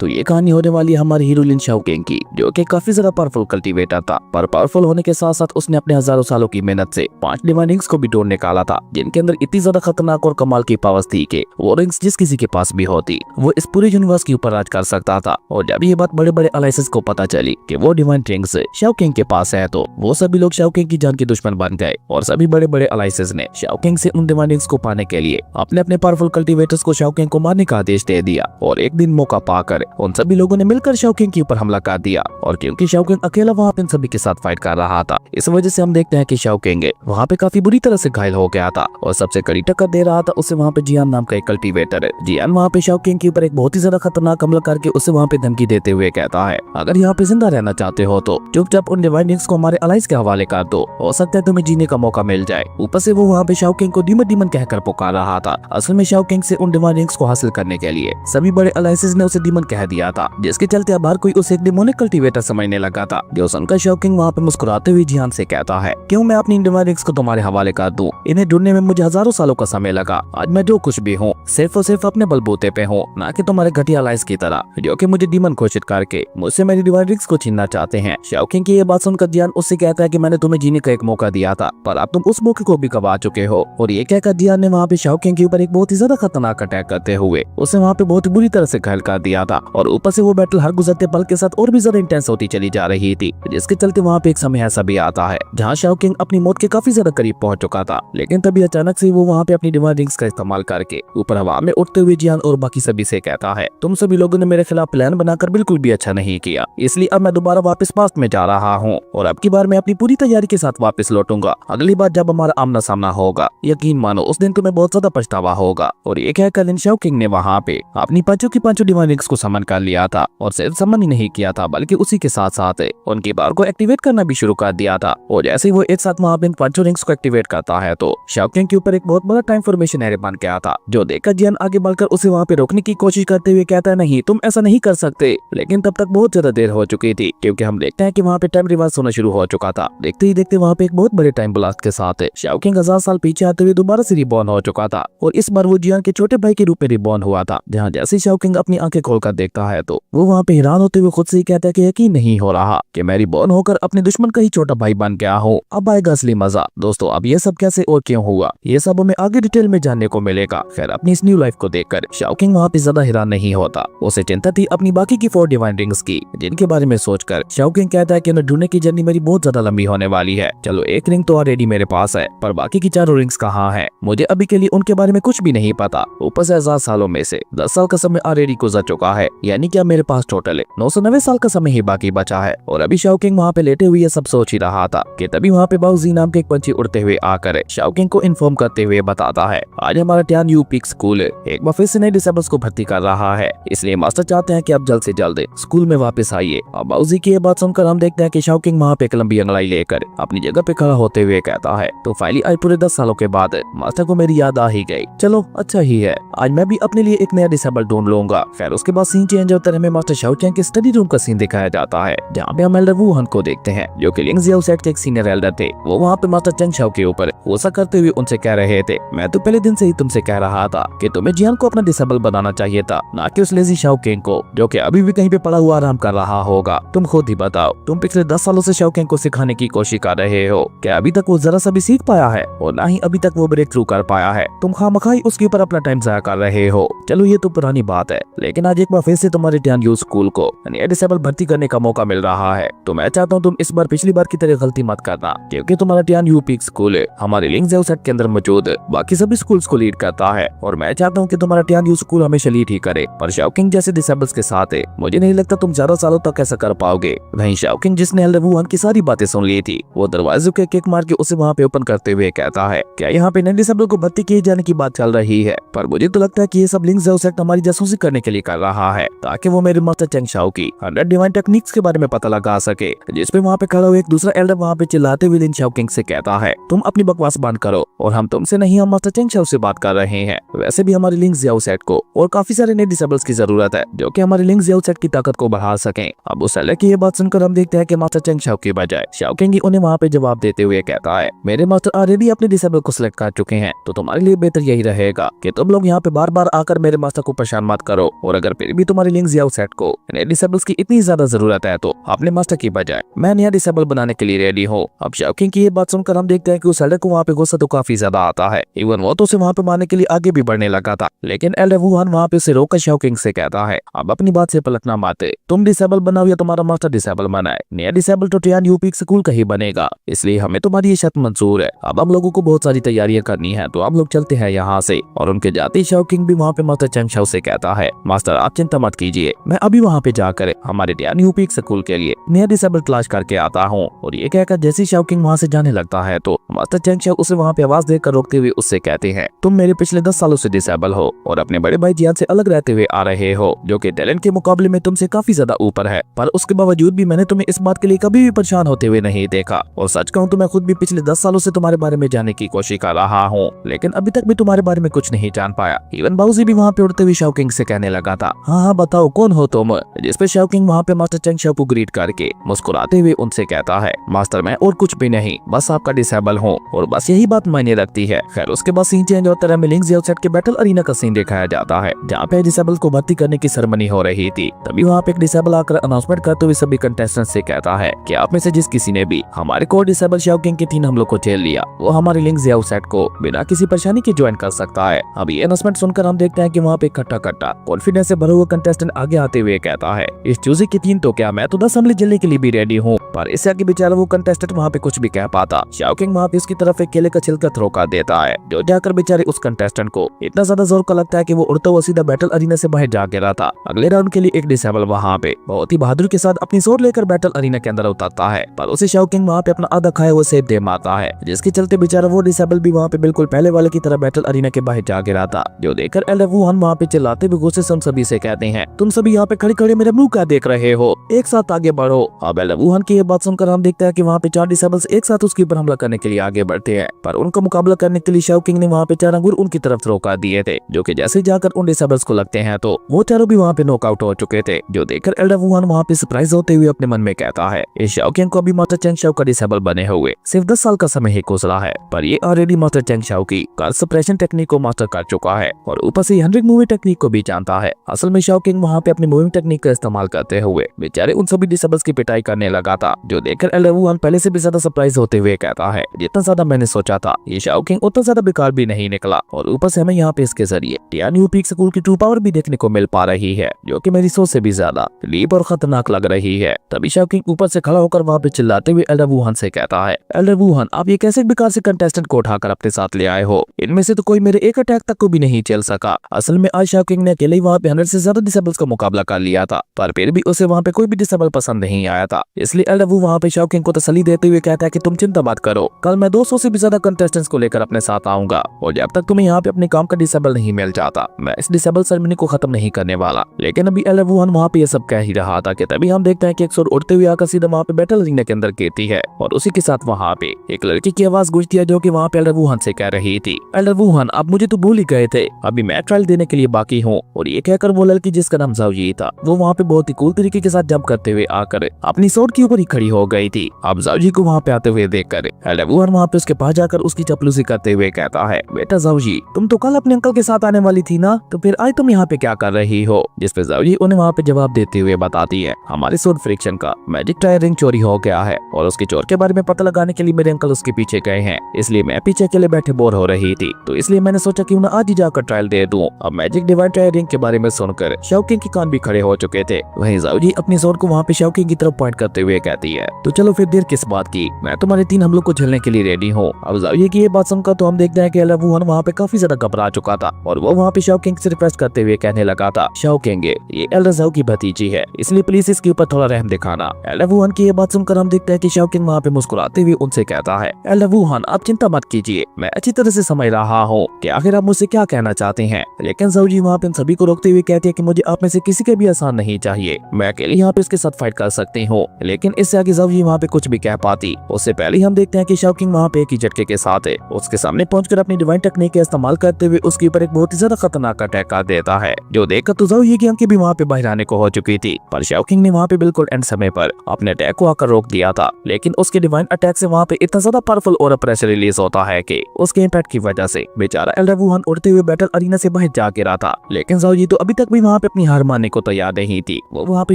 तो ये कहानी होने वाली है हमारे हीरो लिन शाओकेंग की, जो कि काफी ज्यादा पावरफुल कल्टीवेटर था। पर पावरफुल होने के साथ साथ उसने अपने हजारों सालों की मेहनत से 5 डिवाइन रिंग्स को भी तोड़ निकाला था, जिनके अंदर इतनी ज्यादा खतरनाक और कमाल की पावर्स थी कि वो रिंग्स जिस किसी के पास भी होती वो इस पूरे यूनिवर्स के ऊपर राज कर सकता था। और जब ये बात बड़े बड़े अलाइसेस को पता चली कि वो डिवाइन रिंग्स शाओकेंग के पास है, तो वो सभी लोग शाओकेंग की जान के दुश्मन बन गए। और सभी बड़े बड़े अलाइसेस ने शाओकेंग से उन डिवाइन रिंग्स को पाने के लिए अपने अपने पावरफुल कल्टीवेटर्स को शाओकेंग को मारने का आदेश दे दिया। और एक दिन मौका पाकर उन सभी लोगों ने मिलकर शाओकेंग के ऊपर हमला कर दिया। और क्योंकि शाओकेंग अकेला वहाँ पे इन सभी के साथ फाइट कर रहा था, इस वजह से हम देखते हैं कि शाओकेंग वहाँ पे काफी बुरी तरह से घायल हो गया था। और सबसे कड़ी टक्कर दे रहा था उसे वहाँ पे जियान नाम का एक कल्टीवेटर। जियान वहाँ पे शाओकेंग के ऊपर एक बहुत ही ज्यादा खतरनाक हमला करके उसे वहाँ पे धमकी देते हुए कहता है, अगर यहाँ पे जिंदा रहना चाहते हो तो चुपचाप उन डिवाइन रिंग्स को हमारे अलाइज के हवाले कर दो, हो सकता है तुम्हें जीने का मौका मिल जाए। ऊपर से वो वहाँ पे शाओकेंग को डीमन डीमन कहकर पुकार रहा था। असल में शाओकेंग से उन डिवाइन रिंग्स को हासिल करने के लिए सभी बड़े अलाइसेस ने उसे डीमन कह दिया था, जिसके चलते अब हर कोई उसे एक डिमोनिक कल्टीवेटर समझने लगा था। जो सुनकर शाओकेंग वहाँ पे मुस्कुराते हुए जियान से कहता है, क्यों मैं अपनी डिवाइन रिंग्स को तुम्हारे हवाले कर दूं? इन्हें ढूंढने में मुझे हजारों सालों का समय लगा। आज मैं जो कुछ भी हूँ सिर्फ और सिर्फ अपने बलबूते पे हूँ, ना कि तुम्हारे घटिया अलाइस की तरह, जो कि मुझे डीमन घोषित करके मुझसे मेरी डिवाइन रिंग्स को छीनना चाहते हैं। शाओकेंग की ये बात सुनकर जियान उससे कहता है कि मैंने तुम्हें जीने का एक मौका दिया था, पर अब तुम उस मौके को भी गवा चुके हो। और ये कहकर जियान ने वहाँ पे शाओकेंग के ऊपर एक बहुत ही ज्यादा खतरनाक अटैक करते हुए उसे वहाँ पे बहुत ही बुरी तरह से घायल कर दिया था। और ऊपर से वो बैटल हर गुजरते पल के साथ और भी ज्यादा इंटेंस होती चली जा रही थी, जिसके चलते वहाँ पे एक समय ऐसा भी आता है जहाँ शाओकेंग अपनी मौत के काफी ज्यादा करीब पहुंच चुका था। लेकिन तभी अचानक से वो वहाँ पे अपनी डिवाइन रिंग्स का इस्तेमाल करके ऊपर हवा में उठते हुए जियान और बाकी सभी से कहता है, तुम सभी लोगों ने मेरे खिलाफ प्लान बनाकर बिल्कुल भी अच्छा नहीं किया, इसलिए अब मैं दोबारा वापस पास्ट में जा रहा हूँ और अब की बार मैं अपनी पूरी तैयारी के साथ वापस लौटूंगा। अगली बार जब हमारा आमना सामना होगा, यकीन मानो उस दिन तुम्हें बहुत ज्यादा पछतावा होगा। और ये कहकर लिन शाओकेंग ने वहाँ पे अपनी पांचों की पांचों डिवाइन रिंग्स को समन कर लिया था। और सिर्फ समन ही नहीं किया था, बल्कि उसी के साथ साथ उनकी पावर को एक्टिवेट करना भी शुरू कर दिया था। और जैसे ही वो एक साथ वहाँ पे पांचों रिंग्स को एक्टिवेट करता है, तो शाओकेंग के ऊपर एक बहुत बड़ा टाइम फॉर्मेशन एरिया बन गया था, जो देखकर जियान आगे बढ़कर उसे वहाँ पे रोकने की कोशिश करते हुए कहता है, नहीं तुम ऐसा नहीं कर सकते। लेकिन तब तक बहुत ज्यादा देर हो चुकी थी, क्योंकि हम देखते हैं कि वहाँ पे टाइम रिवर्स होना शुरू हो चुका था। देखते ही देखते वहाँ पे एक बहुत बड़े टाइम ब्लास्ट के साथ शाओकेंग 1000 साल पीछे आते हुए दोबारा से रिबॉर्न हो चुका था। और इस बार वो जियान के छोटे भाई के रूप में रिबॉर्न हुआ था। जहाँ जैसे शाओकेंग अपनी आंखें खोलकर देखता है, तो वो वहाँ पे हैरान होते हुए खुद से ही कहता है कि यकीन नहीं हो रहा कि मैं रिबॉर्न होकर अपने दुश्मन का ही छोटा भाई बन गया हूँ। अब आएगा असली मजा। दोस्तों अब ये सब कैसे और क्यों हुआ, ये सब हमें आगे डिटेल में जानने को मिलेगा। खैर अपनी इस न्यू लाइफ को देखकर शाओकेंग वहाँ पे ज्यादा हैरान नहीं होता, उसे चिंता थी अपनी बाकी की 4 डिवाइन रिंग्स की, जिनके बारे में सोचकर शाओकेंग कहता है कि उन्हें ढूंढने की जर्नी मेरी बहुत ज्यादा लंबी होने वाली है। चलो एक रिंग तो ऑलरेडी मेरे पास है, पर बाकी की 4 रिंग्स कहाँ है, मुझे अभी के लिए उनके बारे में कुछ भी नहीं पता। ऊपर से 1000 सालों में से 10 साल का समय ऑलरेडी गुजर चुका है, यानी कि अब मेरे पास टोटल 990 साल का समय ही बाकी बचा है। और अभी शाओकेंग वहाँ पे लेटे हुए ये सब सोच ही रहा था कि तभी वहाँ पे बाउजी नाम के एक पंछी उड़ते हुए आकर शाओकेंग को इन्फॉर्म करते हुए बताता है, आज हमारा ट्यान यू पीक स्कूल एक बार फिर से नए डिसेबल्स को भर्ती कर रहा है, इसलिए मास्टर चाहते हैं कि आप जल्द से जल्द स्कूल में वापस आइए। और बाउजी की ये बात सुनकर हम देखते हैं कि शाओकेंग वहाँ पे एक लंबी अंगड़ाई लेकर अपनी जगह पे खड़ा होते हुए कहता है, तो फाइनली आज पूरे 10 सालों के बाद मास्टर को मेरी याद आ ही गई। चलो अच्छा ही है, आज मैं भी अपने लिए एक नया डिसेबल ढूंढ लूंगा। खैर उसके बाद सीन चेंज होता है, हमें मास्टर शाओकेंग के स्टडी रूम का सीन दिखाया जाता है, जहाँ पे हम एल्डर वू हन को देखते हैं, जो कि लिंग जियाओ सेट के एक सीनियर एल्डर थे। वो वहाँ पे मास्टर चेंग शाओ के ऊपर गुस्सा करते हुए उनसे कह रहे थे, मैं तो पहले दिन से ही तुमसे कह रहा था कि तुम्हें जियान को अपना डिसेबल बनाना चाहिए था, ना कि उस लेजी शाओकेंग को, जो कि अभी भी कहीं पे पड़ा हुआ आराम कर रहा होगा। तुम खुद ही बताओ, तुम पिछले 10 सालों से शाओकेंग को सिखाने की कोशिश कर रहे हो, क्या अभी तक वो जरा सा भी सीख पाया है? और ना ही अभी तक वो ब्रेक थ्रू कर पाया है। तुम खामखाई उसके ऊपर अपना टाइम जाया कर रहे हो। चलो ये तो पुरानी बात है, लेकिन आज एक बार फिर से तुम्हारे ट्यान यू स्कूल को नया डिसेबल भर्ती करने का मौका मिल रहा है, तो मैं चाहता हूँ तुम इस बार पिछली बार की तरह गलती मत करना, क्योंकि तुम्हारा ट्यान यू पीक स्कूल हमारे लिंग जियाओ सेट के अंदर मौजूद बाकी सभी स्कूल्स को लीड करता है, और मैं चाहता हूँ कि तुम्हारा ट्यान यू स्कूल हमेशा लीड ही करे। पर शाओकेंग जैसे डिसेबल्स के साथ मुझे नहीं लगता तुम ज्यादा सालों तक ऐसा कर पाओगे। वहीं शाओकेंग जिसने एल्डर वू हन की सारी बातें सुन ली थी, वो दरवाजे के किक मार के उसे वहाँ पे ओपन करते हुए कहता है, क्या यहाँ पे नए डिसेबल को भर्ती किए जाने की बात चल रही है? पर मुझे तो लगता है कि ये सब लिंग जियाओ सेट हमारी जासूसी करने के लिए कर रहा है, ताकि वो मेरे मास्टर चेंग शाओ की 100 डिवाइन टेक्निक्स के बारे में पता लगा सके। जिसपे वहाँ पे खड़ा हुआ एक दूसरा एल्डर वहाँ पे चिल्लाते हुए लिन शाओकेंग से कहता है, तुम अपनी बकवास बंद करो, और हम तुमसे नहीं, हम मास्टर चेंग शाओ से बात कर रहे हैं। वैसे भी हमारे लिंग जियाओ सेट को और काफी सारे नए डिसेबल्स की जरूरत है, जो कि हमारे लिंग जियाओ सेट की ताकत को बढ़ा सकें। अब उस एल्डर की ये बात सुनकर हम देखते हैं कि मास्टर चेंग शाओ की बजाय शाओकेंग उन्हें वहाँ पे जवाब देते हुए कहता है, मेरे मास्टर ऑलरेडी अपने डिसेबल को सिलेक्ट कर चुके हैं, तो तुम्हारे लिए बेहतर यही रहेगा कि तुम लोग यहाँ पे बार बार आकर मेरे मास्टर को परेशान मत करो, और अगर फिर भी तुम्हारी लिंक जियाओ सेट को नए डिसेबल्स की इतनी ज्यादा जरूरत है तो अपने मास्टर की बजाय मैं नया डिसेबल बनाने के लिए रेडी हूँ। अब शाओकिंग की ये बात सुनकर हम देखते हैं कि उस एल्डर को वहाँ पे गुस्सा तो काफी ज्यादा आता है। इवन वो तो उसे वहाँ पे मारने के लिए आगे भी बढ़ने लगा था, लेकिन एल्डर वुहान वहाँ पे उसे रोककर शाओकिंग से कहता है अब अपनी बात से पलटना माते, तुम डिसेबल बनाओ या तुम्हारा मास्टर डिसेबल बनाए, नया डिसेबल तो टियान यूपीक स्कूल का ही बनेगा, इसलिए हमें तुम्हारी ये शर्त मंजूर है। अब हम लोगों को बहुत सारी तैयारियां करनी है तो हम लोग चलते हैं यहाँ से। और उनके जाते ही शाओकिंग भी वहाँ पे मास्टर चेंग शाओ से कहता है मास्टर आप चिंता मत कीजिए, मैं अभी वहाँ पे जाकर हमारे टियान यूपीक स्कूल के लिए नया डिसेबल तलाश करके आता हूँ। और ये कहकर जैसे शाओकिंग वहाँ से जाने लगता है तो मास्टर चेंग शाओ उसे वहाँ पे आवाज देकर रोकते हुए उससे कहते हैं तुम मेरे पिछले 10 सालों से डिसेबल हो और अपने बड़े भाई जियान से अलग रहते हुए आ रहे हो, जो कि टैलेंट के मुकाबले में तुमसे काफी ज्यादा ऊपर है, पर उसके बावजूद भी मैंने तुम्हें इस बात के लिए कभी भी परेशान होते हुए नहीं देखा। और सच कहूँ तो मैं खुद भी पिछले 10 सालों से तुम्हारे बारे में जानने की कोशिश कर रहा हूँ, लेकिन अभी तक भी तुम्हारे बारे में कुछ नहीं जान पाया। इवन बाउजी भी वहाँ पे उड़ते हुए शाओकिंग से कहने लगा था हाँ बताओ कौन हो तुम, जिस पे शाओकिंग वहाँ पे मास्टर चेंग शाओ को ग्रीट करके मुस्कुराते हुए उनसे कहता है मास्टर मैं और कुछ भी नहीं, बस आपका डिसेबल हूँ और बस यही बात मायने रखती है। खैर उसके बाद सीन चेंज होता है, लिंक जियाओ सेट के बैटल अरीना का सीन दिखाया जाता है जहाँ पे डिसेबल को भर्ती करने की सेरेमनी हो रही थी। तभी वहाँ पे एक डिसेबल आकर अनाउंसमेंट करते हुए सभी कंटेस्टेंट से कहता है कि आप में से जिस किसी ने भी हमारे कोर डिसेबल शाओकिंग के 3 हमलों को झेल लिया वो हमारे लिंक जियाओ सेट को बिना किसी परेशानी के ज्वाइन कर सकता है। अब ये अनाउंसमेंट सुनकर हम देखते हैं कि वहाँ पे खट्टा खट्टा कॉन्फिडेंस से भरा हुआ कंटेस्टेंट आगे आते हुए कहता है इस चूजे की 3 तो क्या मैं तो 10 हमले झेलने के लिए भी रेडी हूँ। पर इससे आगे बेचारा वो कंटेस्टेंट वहाँ पे कुछ भी कह पाता। शाओकिंग वहाँ पे उसकी तरफ एक केले का छिलका थ्रो कर देता है जो जाकर बेचारे उस कंटेस्टेंट को इतना ज्यादा जोर का लगता है कि वो उड़ता हुआ सीधा बैटल अरीना से बाहर जा गिरा था। अगले राउंड के लिए एक डिसेबल वहाँ पे बहुत ही बहादुर के साथ अपनी सोर लेकर बैटल अरीना के अंदर उतरता है, पर उसे शाओकिंग वहाँ पे अपना आधा खाया हुआ सेब दे मारता है, जिसके चलते बेचारा वो डिसेबल भी वहाँ पे बिल्कुल पहले वाले की तरह बैटल अरीना के बाहर जा गिरा था। जो देखकर एल्डर वुहान वहाँ पे चिल्लाते हुए गुस्से से उन सभी से कहते हैं तुम सभी यहाँ पे खड़े खड़े मेरे मुंह क्या देख रहे हो, एक साथ आगे बढ़ो। अब एल्डर वुहान की ये बात सुनकर हम देखते हैं कि वहाँ पे 4 डिसेबल्स एक साथ उसके ऊपर हमला करने के लिए आगे बढ़ते हैं, पर उनका मुकाबला करने के लिए शाओकिंग ने वहाँ पे 4 अंगूर उनकी तरफ थ्रो कर दिए थे, जो कि जैसे जाकर उन डिसेबल्स को लगते हैं तो वो चारों भी वहाँ पे नॉकआउट हो चुके थे। जो देखकर एल्डर वुहान वहाँ पे सरप्राइज होते हुए अपने मन में कहता है इस शाओकिंग को अभी मास्टर चेंग शाओ का डिसेबल बने हुए सिर्फ 10 साल का समय ही गुजरा है, पर ये ऑलरेडी मास्टर चेंग शाओ की कार सप्रेशन टेक्निक को मास्टर कर चुका है और ऊपर से 100 मूविंग टेक्निक को भी जानता है। असल में शाओकिंग वहाँ पे अपनी मूविंग टेक्निक का इस्तेमाल करते हुए बेचारे उन सभी डिसेबल्स की पिटाई करने लगा था। जो देखकर एल्डर वुहान पहले से भी ज्यादा सरप्राइज होते हुए कहता है जितना ज्यादा मैंने सोचा था ये शाओकिंग उतना ज्यादा बेकार भी नहीं निकला, और ऊपर से हमें यहाँ पे इसके जरिए टियान यूपीक स्कूल की ट्रू पावर भी देखने को मिल पा रही है, जो कि मेरी सोच से भी ज्यादा लीप और खतरनाक लग रही है। तभी शाओकिंग ऊपर से खड़ा होकर वहाँ पे चिल्लाते हुए एल्डर वुहान से कहता है एल्डर वुहान आप ये कैसे बेकार से कंटेस्टेंट को उठाकर अपने साथ ले आए हो, इनमें से तो कोई मेरे एक अटैक तक को भी नहीं चल सका। असल में आज शाओकिंग ने अकेले ही वहाँ पे 100 से ज्यादा डिसेबल्स का मुकाबला कर लिया था, पर फिर भी उसे वहाँ पे कोई भी डिसेबल पसंद नहीं आया था। इसलिए एल्डर वुहान वहाँ पे शाओकिंग को तसल्ली देते हुए कहता है कि तुम चिंता मत करो, कल मैं 200 से भी ज्यादा कंटेस्टेंट्स को लेकर अपने साथ आऊंगा, और जब तक तुम्हें यहाँ पे अपने काम का डिसेबल नहीं मिल जाता मैं इस डिसेबल सेरेमनी को खत्म नहीं करने वाला। लेकिन अभी एल्डर वुहान वहाँ पे ये सब कह ही रहा था कि तभी हम देखते हैं कि एक सोर उड़ते हुए आकर सीधा वहाँ पे बैटल अरीना के अंदर गिरती है, और उसी के साथ वहाँ पे एक लड़की की आवाज गूंजती है जो कि वहाँ पे एल्डर वुहान से कह रही थी एल्डर वुहान अब मुझे तो भूल ही गए थे, अभी मैं ट्रायल देने के लिए बाकी हूँ। और ये कहकर वो लड़की जिसका नाम जाओजी था वो वहाँ पे बहुत ही कूल तरीके के साथ जंप करते हुए आकर अपनी सोर के ऊपर ही खड़ी हो गई थी। अब जाओजी को वहाँ पे आते हुए देखकर एल्डर वुहान वहाँ पे उसके पास जाकर उसकी चपलूसी करते हुए कहता है बेटा जाओजी तुम तो कल अपने अंकल के साथ आने वाली थी ना, तो फिर आज तुम यहाँ पे क्या कर रही हो। जिस पे जाओजी उन्हें वहाँ पे जवाब देते हुए बताती है हमारे सोर फ्रिक्शन का मैजिक टायर रिंग चोरी हो गया है और उसके चोर के बारे में पता लगाने के लिए मेरे अंकल उसके पीछे गए हैं, इसलिए मैं पीछे अकेले बैठे बोर हो रही थी, तो इसलिए मैंने सोचा क्यों ना आज ही जाकर ट्रायल दे दूं। अब मैजिक डिवाइन टायर रिंग के बारे में सुनकर शाओकिंग के कान भी खड़े हो चुके थे। वहीं जाओजी अपनी सोर को वहाँ पे शाओकिंग की तरफ पॉइंट करते हुए कहती है तो चलो फिर देर किस बात की, मैं तुम्हारे 3 हमलों को झेलने के लिए रेडी हूँ। अब जाओजी की ये बात सुनकर तो हम देखते हैं कि एल्डर वुहान वहाँ पे काफी ज्यादा घबरा चुका था और वो वहाँ पे शाओकिंग से रिक्वेस्ट करते हुए कहने लगा था शाओकिंग ये एल्डर जाओ की भतीजी है, इसलिए प्लीज इसके ऊपर थोड़ा रहम दिखाना। एल्डर वुहान की ये बात सुनकर हम देखते हैं कि शाओकिंग वहाँ पे मुस्कुराते हुए उनसे कहता है एल्डर वुहान आप चिंता मत कीजिए, मैं अच्छी तरह से समझ रहा हूँ कि आखिर आप मुझसे क्या कहना चाहते हैं। लेकिन जाओजी वहाँ पे सभी को रोकते हुए कहती है कि मुझे आप में से किसी के भी आसान नहीं चाहिए, मैं अकेले यहाँ पे इसके साथ फाइट कर सकती हूँ। लेकिन इससे आगे जाओजी वहाँ पे कुछ भी कह पाती उससे पहले हम देखते हैं कि शाओकिंग वहाँ पे एक ही झटके के साथ है उसके सामने पहुंचकर अपनी डिवाइन टेक्निक का इस्तेमाल करते हुए उसके ऊपर एक बहुत ही ज्यादा खतरनाक अटैक कर देता है, जो देखकर तो जाओजी की आंखें भी वहाँ पे बाहर आने को हो चुकी थी। पर शाओकिंग ने वहाँ पे बिल्कुल एंड समय पर अपने अटैक को आकर रोक दिया था, लेकिन उसके डिवाइन अटैक से वहाँ पे इतना ज्यादा पावरफुल और प्रेशर रिलीज होता है कि उसके इम्पैक्ट की वजह से बेचारा एल्डर वुहान उड़ते हुए बैटल अरीना से बाहर जा गिरा था। लेकिन जाओजी तो अभी तक भी वहाँ वहाँ पे अपनी हार मानने को तैयार नहीं थी। वो वहाँ पे